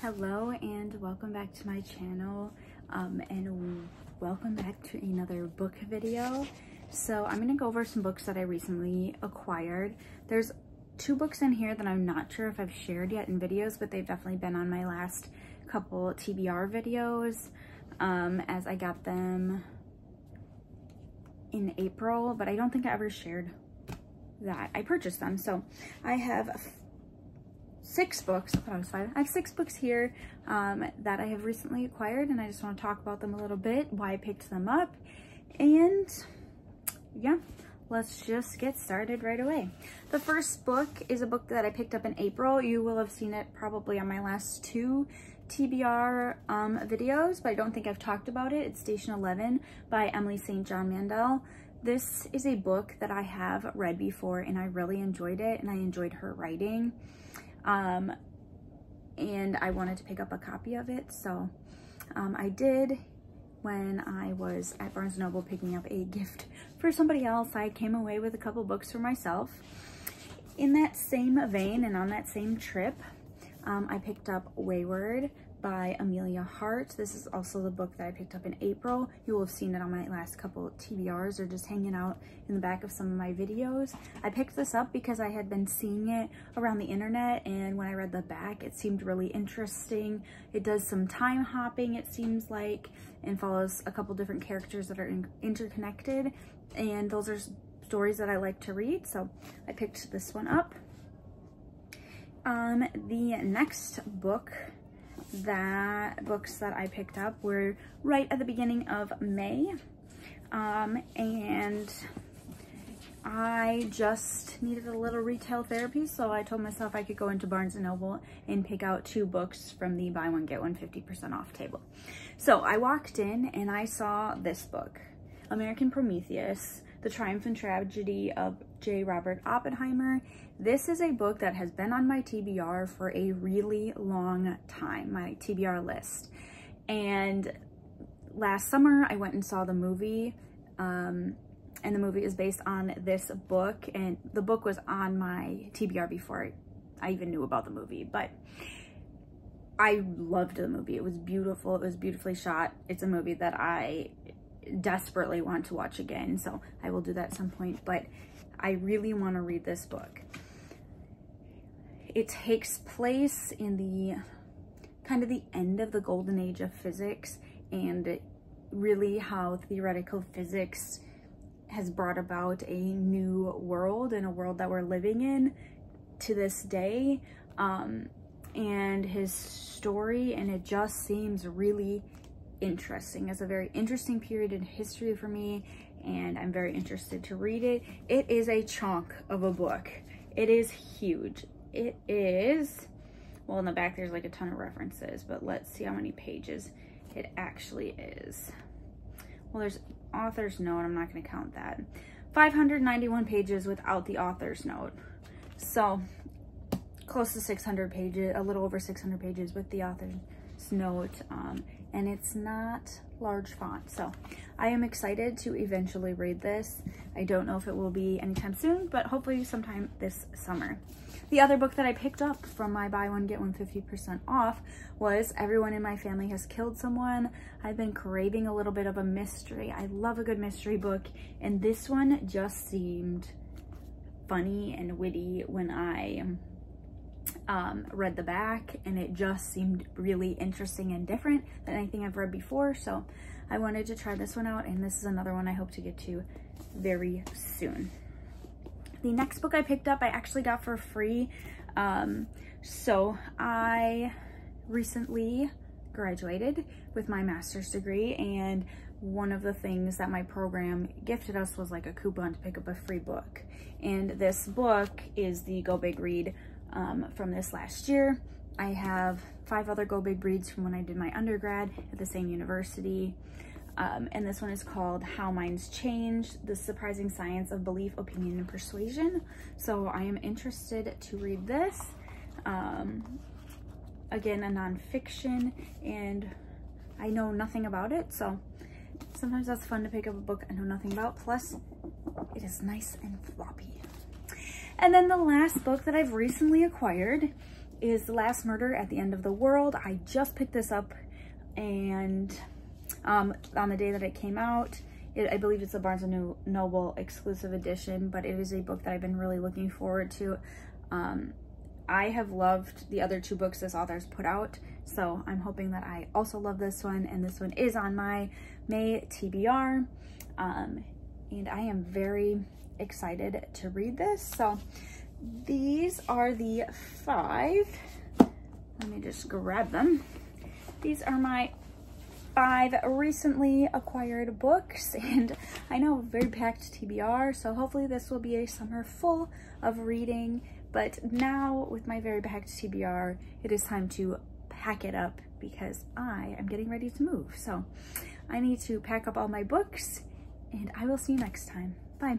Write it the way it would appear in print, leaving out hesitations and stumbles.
Hello and welcome back to my channel, and welcome back to another book video. So I'm going to go over some books that I recently acquired. There's two books in here that I'm not sure if I've shared yet in videos, but they've definitely been on my last couple TBR videos, as I got them in April, but I don't think I ever shared that I purchased them. So I have six books. I thought it was five. I have six books here that I have recently acquired, and I just want to talk about them a little bit, why I picked them up, and yeah, let's just get started right away. The first book is a book that I picked up in April. You will have seen it probably on my last two TBR videos, but I don't think I've talked about it. It's Station 11 by Emily St. John Mandel. This is a book that I have read before, and I really enjoyed it, and I enjoyed her writing. And I wanted to pick up a copy of it, so I did. When I was at Barnes & Noble picking up a gift for somebody else, I came away with a couple books for myself. In that same vein and on that same trip, I picked up Wayward by Amelia Hart. This is also the book that I picked up in April. You will have seen it on my last couple TBRs or just hanging out in the back of some of my videos. I picked this up because I had been seeing it around the internet, and when I read the back, it seemed really interesting. It does some time hopping, it seems like, and follows a couple different characters that are interconnected, and those are stories that I like to read, so I picked this one up. The next books that I picked up were right at the beginning of May, and I just needed a little retail therapy, so I told myself I could go into Barnes & Noble and pick out two books from the buy one get one 50% off table. So I walked in and I saw this book, American Prometheus, The Triumph and Tragedy of J. Robert Oppenheimer. This is a book that has been on my TBR for a really long time, my TBR list. And last summer I went and saw the movie, and the movie is based on this book, and the book was on my TBR before I even knew about the movie, but I loved the movie. It was beautiful. It was beautifully shot. It's a movie that I desperately want to watch again, so I will do that at some point, but I really want to read this book. It takes place in the kind of the end of the golden age of physics, and really how theoretical physics has brought about a new world, and a world that we're living in to this day, and his story, and it just seems really interesting. It's a very interesting period in history for me, and I'm very interested to read it. It is a chunk of a book. It is huge. It is, well, in the back there's like a ton of references, but let's see how many pages it actually is. Well, there's author's note. I'm not going to count that. 591 pages without the author's note. So close to 600 pages, a little over 600 pages with the author's note, and it's not large font, so I am excited to eventually read this. I don't know if it will be anytime soon, but hopefully sometime this summer. The other book that I picked up from my buy one get one 50% off was Everyone in My Family Has Killed Someone. I've been craving a little bit of a mystery. I love a good mystery book, and this one just seemed funny and witty when I read the back, and it just seemed really interesting and different than anything I've read before, so I wanted to try this one out, and this is another one I hope to get to very soon. The next book I picked up I actually got for free. So I recently graduated with my master's degree, and one of the things that my program gifted us was like a coupon to pick up a free book, and this book is the Go Big Read from this last year. I have 5 other Go Big Reads from when I did my undergrad at the same university, and this one is called How Minds Change: The Surprising Science of Belief, Opinion, and Persuasion. So I am interested to read this. Again, a nonfiction, and I know nothing about it, so sometimes that's fun to pick up a book I know nothing about, plus it is nice and floppy. And then the last book that I've recently acquired is The Last Murder at the End of the World. I just picked this up, and on the day that it came out. I believe it's a Barnes & Noble exclusive edition, but it is a book that I've been really looking forward to. I have loved the other 2 books this author's put out, so I'm hoping that I also love this one, and this one is on my May TBR, and I am very excited to read this. So these are the 5, let me just grab them. These are my 5 recently acquired books, and I know, very packed TBR, so hopefully this will be a summer full of reading. But now, with my very packed TBR, it is time to pack it up because I am getting ready to move. So I need to pack up all my books, and I will see you next time. Bye.